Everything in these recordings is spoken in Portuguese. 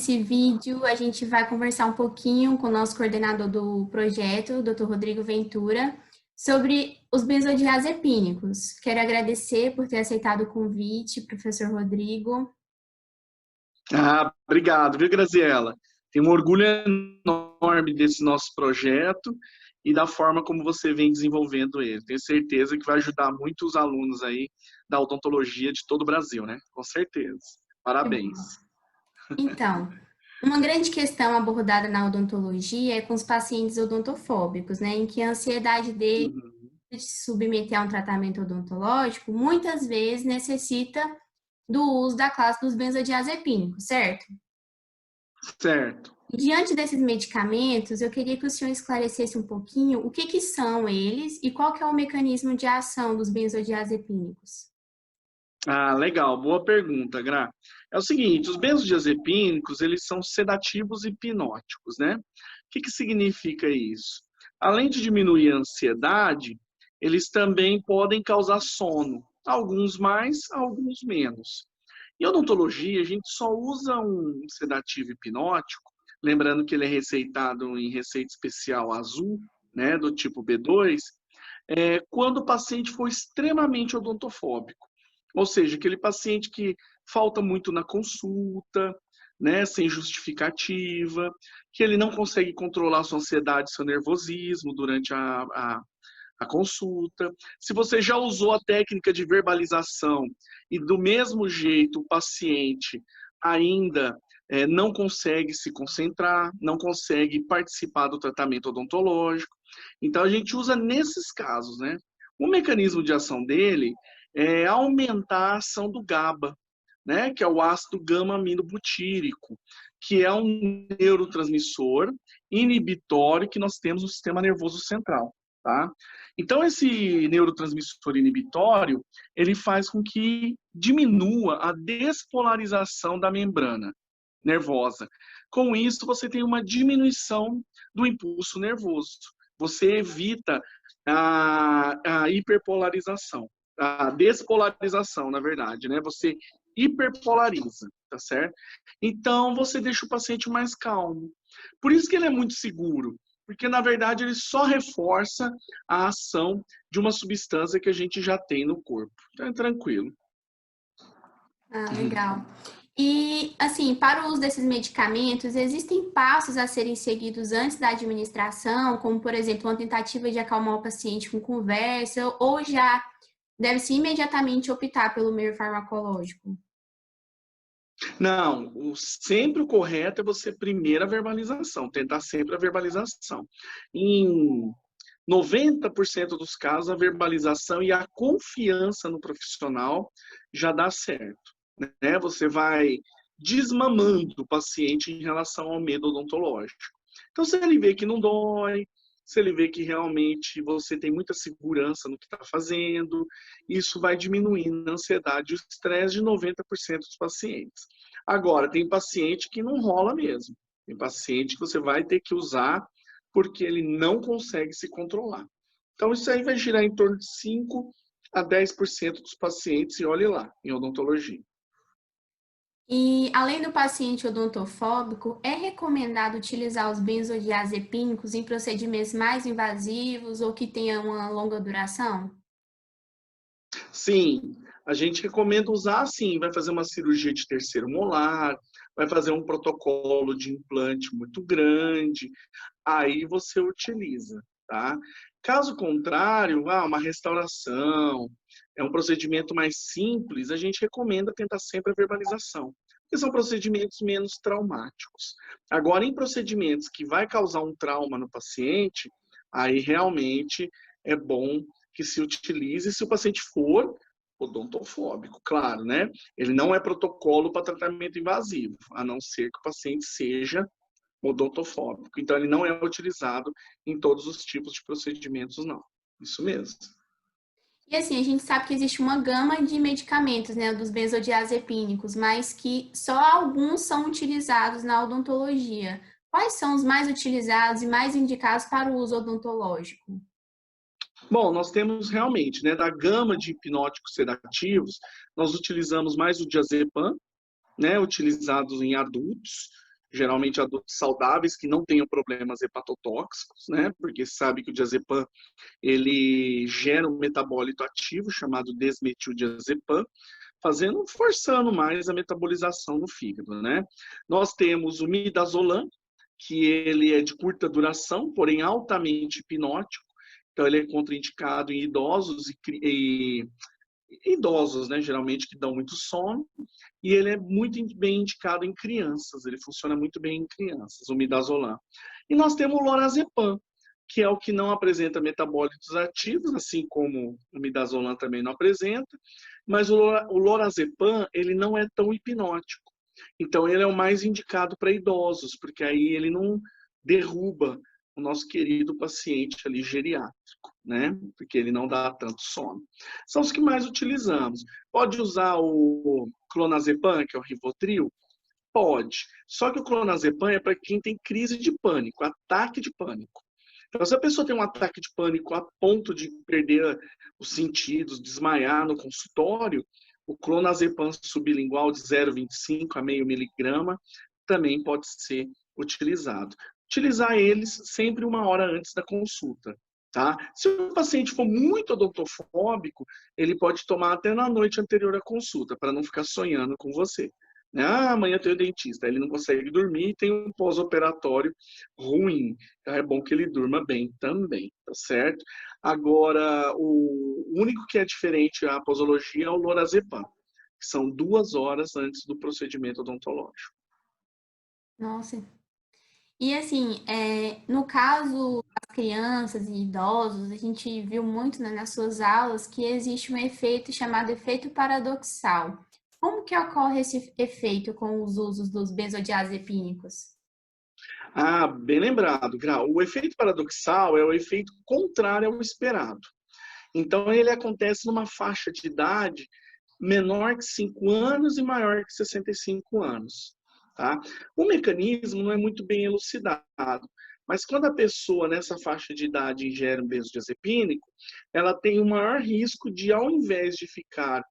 nesse vídeo a gente vai conversar um pouquinho com o nosso coordenador do projeto, o Dr. Rodrigo Ventura, sobre os benzodiazepínicos. Quero agradecer por ter aceitado o convite, professor Rodrigo. Obrigado, viu, Graziela? Tenho um orgulho enorme desse nosso projeto e da forma como você vem desenvolvendo ele. Tenho certeza que vai ajudar muito os alunos aí da odontologia de todo o Brasil, né? Com certeza. Parabéns. Então, uma grande questão abordada na odontologia é com os pacientes odontofóbicos, né, em que a ansiedade deles Uhum. de se submeter a um tratamento odontológico muitas vezes necessita do uso da classe dos benzodiazepínicos, certo? Certo. Diante desses medicamentos, eu queria que o senhor esclarecesse um pouquinho o que são eles e qual que é o mecanismo de ação dos benzodiazepínicos. Legal, boa pergunta, Gra. É o seguinte, os benzodiazepínicos, eles são sedativos e hipnóticos, né? O que significa isso? Além de diminuir a ansiedade, eles também podem causar sono, alguns mais, alguns menos. Em odontologia, a gente só usa um sedativo hipnótico, lembrando que ele é receitado em receita especial azul, né, do tipo B2, quando o paciente for extremamente odontofóbico. Ou seja, aquele paciente que falta muito na consulta, né, sem justificativa, que ele não consegue controlar sua ansiedade, seu nervosismo durante a consulta. Se você já usou a técnica de verbalização e do mesmo jeito o paciente ainda não consegue se concentrar, não consegue participar do tratamento odontológico. Então a gente usa nesses casos, né? O mecanismo de ação dele é aumentar a ação do GABA, né? Que é o ácido gama-aminobutírico, que é um neurotransmissor inibitório que nós temos no sistema nervoso central. Tá? Então, esse neurotransmissor inibitório, ele faz com que diminua a despolarização da membrana nervosa. Com isso, você tem uma diminuição do impulso nervoso. Você evita a hiperpolarização, a despolarização, na verdade, né? Você hiperpolariza, tá certo? Então, você deixa o paciente mais calmo. Por isso que ele é muito seguro, porque, na verdade, ele só reforça a ação de uma substância que a gente já tem no corpo. Então, é tranquilo. Legal. E, assim, para o uso desses medicamentos, existem passos a serem seguidos antes da administração, como, por exemplo, uma tentativa de acalmar o paciente com conversa, ou já deve-se imediatamente optar pelo meio farmacológico? Não, sempre o correto é você primeiro a verbalização, tentar sempre a verbalização. Em 90% dos casos, a verbalização e a confiança no profissional já dá certo, né? Você vai desmamando o paciente em relação ao medo odontológico. Então, se ele vê que não dói, se ele vê que realmente você tem muita segurança no que está fazendo, isso vai diminuindo a ansiedade e o estresse de 90% dos pacientes. Agora, tem paciente que não rola mesmo. Tem paciente que você vai ter que usar porque ele não consegue se controlar. Então, isso aí vai girar em torno de 5 a 10% dos pacientes, e olhe lá, em odontologia. E, além do paciente odontofóbico, é recomendado utilizar os benzodiazepínicos em procedimentos mais invasivos ou que tenham uma longa duração? Sim, a gente recomenda usar sim, vai fazer uma cirurgia de terceiro molar, vai fazer um protocolo de implante muito grande, aí você utiliza, tá? Caso contrário, uma restauração, é um procedimento mais simples, a gente recomenda tentar sempre a verbalização, porque são procedimentos menos traumáticos. Agora, em procedimentos que vai causar um trauma no paciente, aí realmente é bom que se utilize se o paciente for odontofóbico, claro, né? Ele não é protocolo para tratamento invasivo, a não ser que o paciente seja odontofóbico. Então, ele não é utilizado em todos os tipos de procedimentos, não. Isso mesmo. E assim, a gente sabe que existe uma gama de medicamentos, né, dos benzodiazepínicos, mas que só alguns são utilizados na odontologia. Quais são os mais utilizados e mais indicados para o uso odontológico? Bom, nós temos realmente, né, da gama de hipnóticos sedativos, nós utilizamos mais o diazepam, né, utilizados em adultos, geralmente adultos saudáveis que não tenham problemas hepatotóxicos, né? Porque sabe que o diazepam ele gera um metabólito ativo chamado desmetildiazepam, forçando mais a metabolização no fígado, né? Nós temos o midazolam, que ele é de curta duração, porém altamente hipnótico. Então ele é contraindicado em idosos e idosos, né, geralmente que dão muito sono, e ele é muito bem indicado em crianças, ele funciona muito bem em crianças, o midazolam. E nós temos o lorazepam, que é o que não apresenta metabólitos ativos, assim como o midazolam também não apresenta, mas o lorazepam, ele não é tão hipnótico. Então ele é o mais indicado para idosos, porque aí ele não derruba o nosso querido paciente ali geriátrico, né? Porque ele não dá tanto sono. São os que mais utilizamos. Pode usar o clonazepam, que é o Rivotril? Pode. Só que o clonazepam é para quem tem crise de pânico, ataque de pânico. Então, se a pessoa tem um ataque de pânico a ponto de perder os sentidos, desmaiar no consultório, o clonazepam sublingual de 0,25 a meio miligrama também pode ser utilizado. Utilizar eles sempre 1 hora antes da consulta. Tá? Se o paciente for muito odontofóbico, ele pode tomar até na noite anterior à consulta, para não ficar sonhando com você. Né? Ah, amanhã tem o dentista, ele não consegue dormir e tem um pós-operatório ruim. Então é bom que ele durma bem também, tá certo? Agora, o único que é diferente à posologia é o lorazepam, que são 2 horas antes do procedimento odontológico. Nossa. E assim, no caso das crianças e idosos, a gente viu muito, né, nas suas aulas que existe um efeito chamado efeito paradoxal. Como que ocorre esse efeito com os usos dos benzodiazepínicos? Ah, bem lembrado, Grau. O efeito paradoxal é o efeito contrário ao esperado. Então, ele acontece numa faixa de idade menor que 5 anos e maior que 65 anos. Tá? O mecanismo não é muito bem elucidado, mas quando a pessoa nessa faixa de idade ingere um benzodiazepínico, ela tem o maior risco de, ao invés de ficar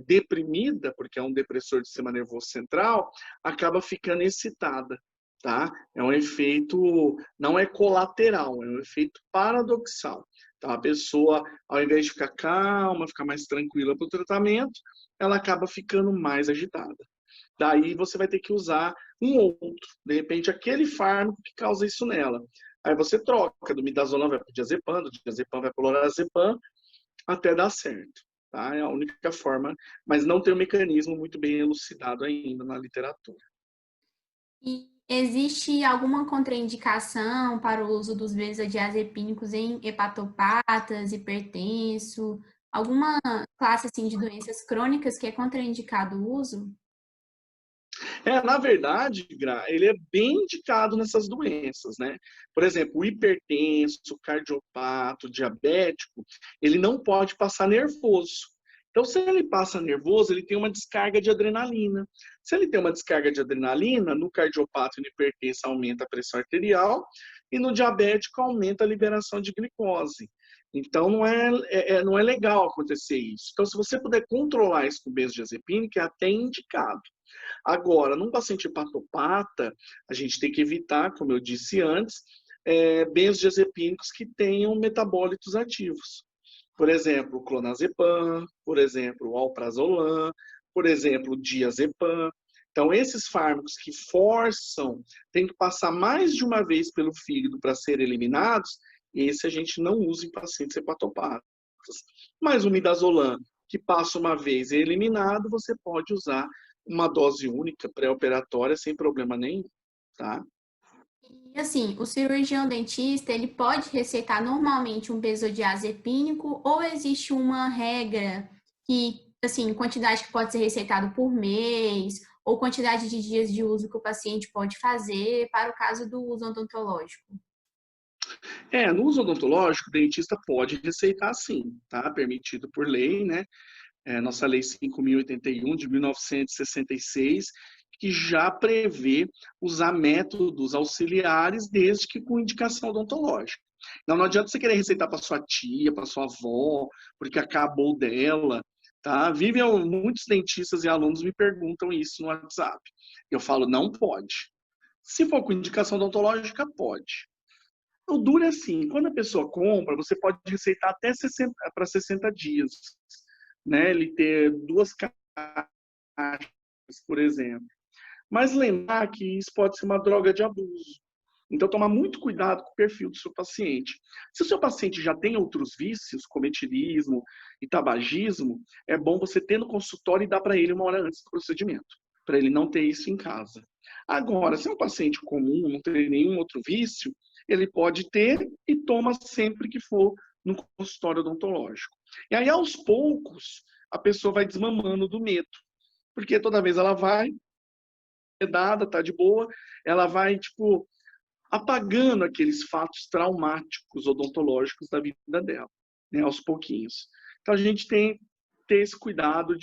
deprimida, porque é um depressor do sistema nervoso central, acaba ficando excitada. Tá? É um efeito, não é colateral, é um efeito paradoxal. Então, a pessoa, ao invés de ficar calma, ficar mais tranquila para o tratamento, ela acaba ficando mais agitada. Daí você vai ter que usar um outro, de repente aquele fármaco que causa isso nela. Aí você troca, do midazolam vai para o diazepam, do diazepam vai para o lorazepam, até dar certo. Tá? É a única forma, mas não tem um mecanismo muito bem elucidado ainda na literatura. E existe alguma contraindicação para o uso dos benzodiazepínicos em hepatopatas, hipertenso, alguma classe assim de doenças crônicas que é contraindicado o uso? Na verdade, Gra, ele é bem indicado nessas doenças, né? Por exemplo, o hipertenso, o cardiopato, o diabético, ele não pode passar nervoso. Então, se ele passa nervoso, ele tem uma descarga de adrenalina. Se ele tem uma descarga de adrenalina, no cardiopato e no hipertenso aumenta a pressão arterial e no diabético aumenta a liberação de glicose. Então, não é legal acontecer isso. Então, se você puder controlar isso com benzodiazepínico, é até indicado. Agora, num paciente hepatopata, a gente tem que evitar, como eu disse antes, benzodiazepínicos que tenham metabólitos ativos. Por exemplo, o clonazepam, por exemplo, o alprazolam, por exemplo, o diazepam. Então, esses fármacos que forçam, tem que passar mais de uma vez pelo fígado para serem eliminados, esse a gente não usa em pacientes hepatopatas. Mas o midazolam, que passa uma vez e é eliminado, você pode usar uma dose única pré-operatória sem problema nenhum, tá? E assim, o cirurgião dentista, ele pode receitar normalmente um benzodiazepínico ou existe uma regra que, assim, quantidade que pode ser receitado por mês ou quantidade de dias de uso que o paciente pode fazer para o caso do uso odontológico? No uso odontológico, o dentista pode receitar sim, tá? Permitido por lei, né? Nossa Lei 5.081, de 1966, que já prevê usar métodos auxiliares desde que com indicação odontológica. Então, não adianta você querer receitar para sua tia, para sua avó, porque acabou dela, tá? Muitos dentistas e alunos me perguntam isso no WhatsApp. Eu falo, não pode. Se for com indicação odontológica, pode. O duro é assim, quando a pessoa compra, você pode receitar até 60, para 60 dias, né? Ele ter 2 caixas, por exemplo. Mas lembrar que isso pode ser uma droga de abuso. Então, tomar muito cuidado com o perfil do seu paciente. Se o seu paciente já tem outros vícios, como etilismo e tabagismo, é bom você ter no consultório e dar para ele 1 hora antes do procedimento, para ele não ter isso em casa. Agora, se é um paciente comum, não tem nenhum outro vício, ele pode ter e toma sempre que for no consultório odontológico. E aí, aos poucos, a pessoa vai desmamando do medo, porque toda vez ela vai, dada, tá de boa, ela vai, tipo, apagando aqueles fatos traumáticos odontológicos da vida dela, né, aos pouquinhos. Então, a gente tem que ter esse cuidado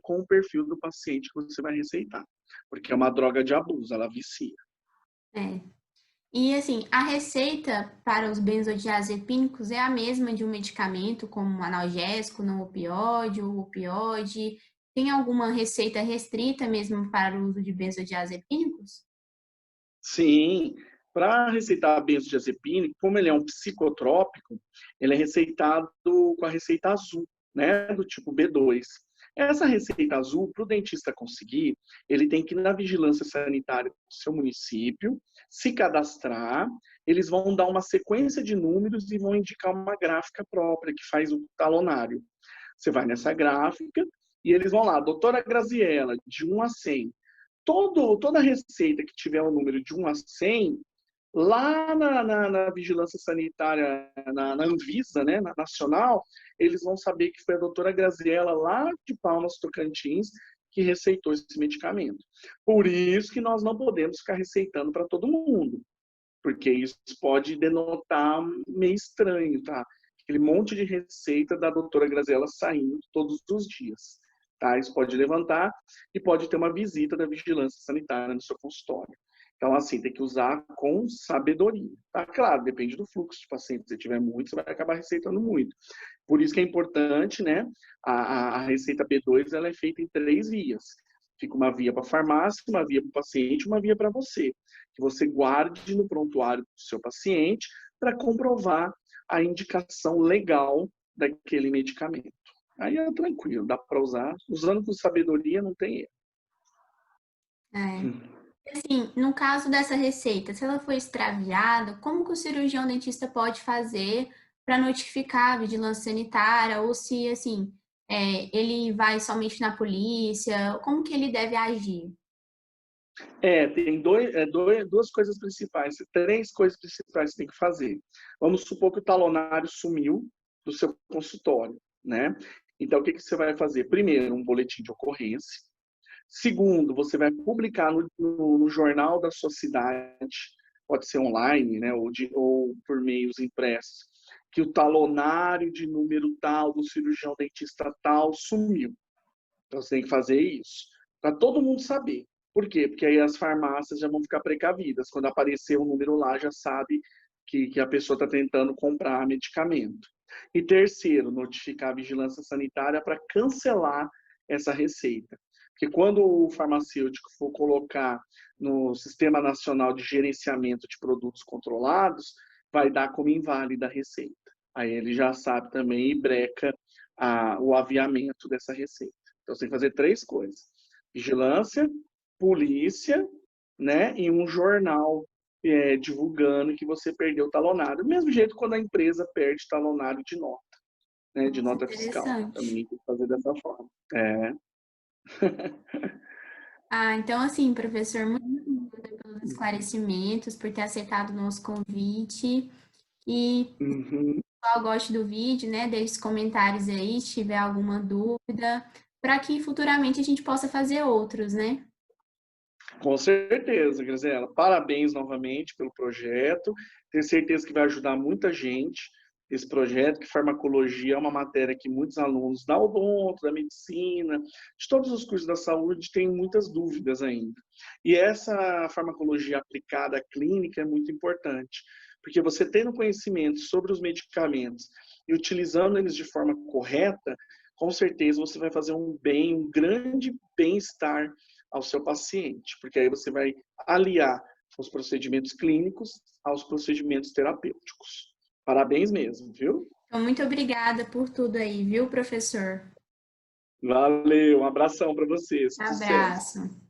com o perfil do paciente que você vai receitar, porque é uma droga de abuso, ela vicia. É. E assim, a receita para os benzodiazepínicos é a mesma de um medicamento, como um analgésico, não opioide ou opioide? Tem alguma receita restrita mesmo para o uso de benzodiazepínicos? Sim, para receitar benzodiazepínico, como ele é um psicotrópico, ele é receitado com a receita azul, né, do tipo B2. Essa receita azul, para o dentista conseguir, ele tem que ir na vigilância sanitária do seu município, se cadastrar, eles vão dar uma sequência de números e vão indicar uma gráfica própria que faz o talonário. Você vai nessa gráfica e eles vão lá, doutora Graziella, de 1 a 100. Toda receita que tiver um número de 1 a 100, lá na vigilância sanitária, na Anvisa, né, na nacional, eles vão saber que foi a doutora Graziella, lá de Palmas, Tocantins, que receitou esse medicamento. Por isso que nós não podemos ficar receitando para todo mundo, porque isso pode denotar meio estranho, tá? Aquele monte de receita da doutora Graziella saindo todos os dias. Tá? Isso pode levantar e pode ter uma visita da vigilância sanitária no seu consultório. Então, assim, tem que usar com sabedoria. Tá? Claro, depende do fluxo de pacientes. Se tiver muito, você vai acabar receitando muito. Por isso que é importante, né? A receita B2 ela é feita em 3 vias. Fica uma via para a farmácia, uma via para o paciente, uma via para você. Que você guarde no prontuário do seu paciente para comprovar a indicação legal daquele medicamento. Aí é tranquilo, dá para usar. Usando com sabedoria, não tem erro. É. Assim, no caso dessa receita, se ela for extraviada, como que o cirurgião dentista pode fazer para notificar a vigilância sanitária? Ou se, assim, ele vai somente na polícia? Como que ele deve agir? Tem 2 coisas principais, 3 coisas principais que tem que fazer. Vamos supor que o talonário sumiu do seu consultório, né? Então, o que você vai fazer? Primeiro, um boletim de ocorrência. Segundo, você vai publicar no jornal da sua cidade, pode ser online, né, ou por meios impressos, que o talonário de número tal do cirurgião dentista tal sumiu. Então, você tem que fazer isso, para todo mundo saber. Por quê? Porque aí as farmácias já vão ficar precavidas. Quando aparecer um número lá, já sabe que a pessoa está tentando comprar medicamento. E terceiro, notificar a vigilância sanitária para cancelar essa receita. Porque quando o farmacêutico for colocar no Sistema Nacional de Gerenciamento de Produtos Controlados, vai dar como inválida a receita. Aí ele já sabe também e breca o aviamento dessa receita. Então, você tem que fazer 3 coisas. Vigilância, polícia, né, e um jornal divulgando que você perdeu o talonário. Do mesmo jeito quando a empresa perde talonário de nota, né, de Nossa, nota fiscal. interessante. Também tem que fazer dessa forma. É. Ah, então, assim, professor, muito obrigada pelos esclarecimentos, por ter aceitado o nosso convite. E Uhum. pessoal goste do vídeo, né? Deixe os comentários aí se tiver alguma dúvida, para que futuramente a gente possa fazer outros, né? Com certeza, Grisela. Parabéns novamente pelo projeto. Tenho certeza que vai ajudar muita gente esse projeto, que farmacologia é uma matéria que muitos alunos da odonto, da medicina, de todos os cursos da saúde têm muitas dúvidas ainda. E essa farmacologia aplicada à clínica é muito importante, porque você tendo conhecimento sobre os medicamentos e utilizando eles de forma correta, com certeza você vai fazer um grande bem-estar ao seu paciente, porque aí você vai aliar os procedimentos clínicos aos procedimentos terapêuticos. Parabéns mesmo, viu? Então, muito obrigada por tudo aí, viu, professor? Valeu, um abração para você, sucesso. Abraço.